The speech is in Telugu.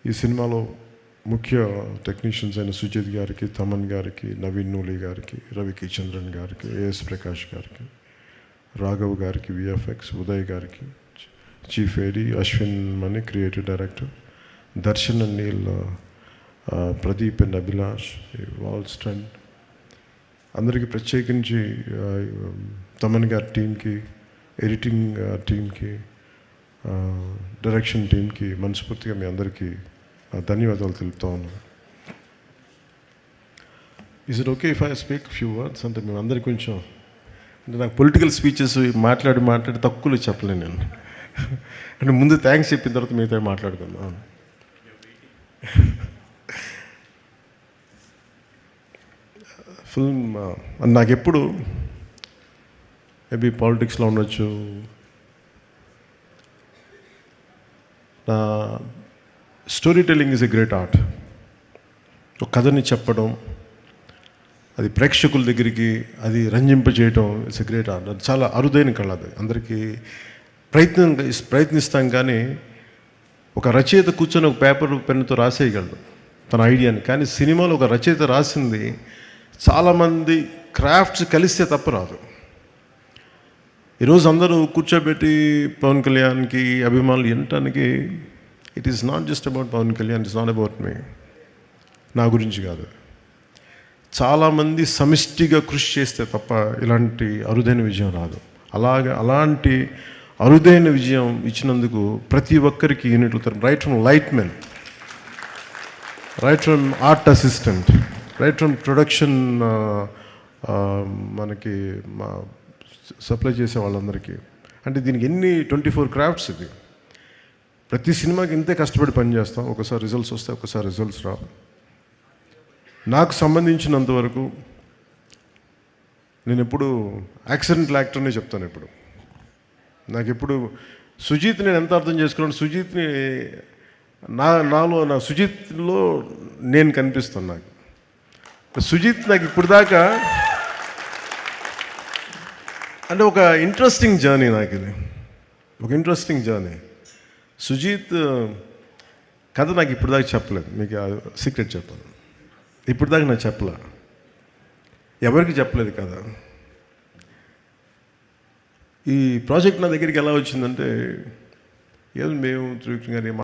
ఈ సినిమాలో ముఖ్య టెక్నీషియన్స్ అయిన సుజిత్ గారికి, తమన్ గారికి, నవీన్ నూలి గారికి, రవికి చంద్రన్ గారికి, ఏఎస్ ప్రకాష్ గారికి, రాఘవ్ గారికి, విఎఫ్ఎక్స్, ఉదయ్ గారికి, chief AD, Ashwin Mani creative director, Darshan and Neil, Pradeep and Abhilash, వాల్ స్టంట్, అందరికీ ప్రత్యేకించి తమన్ గారి టీంకి, ఎడిటింగ్ టీంకి, డైరెక్షన్ టీంకి మనస్ఫూర్తిగా మీ అందరికీ ధన్యవాదాలు తెలుపుతా ఉన్నాను. Is it okay if I speak few words? అంటే మేము అందరికీ కొంచెం, అంటే నాకు పొలిటికల్ స్పీచెస్ మాట్లాడి తక్కువలో చెప్పలేను నేను. అంటే ముందు థ్యాంక్స్ చెప్పిన తర్వాత మిగతా మాట్లాడుకుందాం. ఫిల్మ్ నాకెప్పుడు మేబీ పాలిటిక్స్లో ఉండొచ్చు, నా story telling is a great art. ఒక కథని చెప్పడం, అది ప్రేక్షకుల దగ్గరికి అది రంజింపజేయడం ఇట్స్ ఎ గ్రేట్ ఆర్ట్. అది చాలా అరుదైన కళ. అది అందరికీ ప్రయత్నిస్తాం, కానీ ఒక రచయిత కూర్చొని ఒక పేపర్ పెన్నుతో రాసేయగలడు తన ఐడియాని. కానీ సినిమాలో ఒక రచయిత రాసింది చాలామంది క్రాఫ్ట్స్ కలిస్తే తప్ప రాదు. ఈరోజు అందరూ కూర్చోబెట్టి పవన్ కళ్యాణ్కి అభిమానులు వినటానికి, it is not just about Pawan Kalyan, it's not about me, నా గురించి కాదు. చాలామంది సమిష్టిగా కృషి చేస్తే తప్ప ఇలాంటి అరుదైన విజయం రాదు. అలాంటి అరుదైన విజయం ఇచ్చినందుకు ప్రతి ఒక్కరికి యూనిట్లు, right from light men, right from art assistant, right from production, మనకి మా సప్లై చేసే వాళ్ళందరికీ. అంటే దీనికి ఎన్ని 24 క్రాఫ్ట్స్. ఇది ప్రతి సినిమాకి ఇంతే కష్టపడి పనిచేస్తాం. ఒకసారి రిజల్ట్స్ వస్తాయి, ఒకసారి రిజల్ట్స్ రావు. నాకు సంబంధించినంతవరకు నేను ఎప్పుడు యాక్సిడెంటల్ యాక్టర్నే చెప్తాను. ఎప్పుడు నాకు ఎప్పుడు సుజిత్ నేను ఎంత అర్థం చేసుకున్నాను, సుజిత్ని నా సుజిత్లో నేను కనిపిస్తాను. నాకు సుజిత్ నాకు ఇప్పుడు దాకా అంటే ఒక ఇంట్రెస్టింగ్ జర్నీ. నాకు ఇది ఒక ఇంట్రెస్టింగ్ జర్నీ. సుజిత్ కథ నాకు ఇప్పుడు దాకా చెప్పలేదు. మీకు సీక్రెట్ చెప్పాను, ఇప్పుడు దాకా నాకు చెప్పలే, ఎవరికి చెప్పలేదు కథ. ఈ ప్రాజెక్ట్ నా దగ్గరికి ఎలా వచ్చిందంటే, ఏదో మేము త్రివిక్రమ్ గారి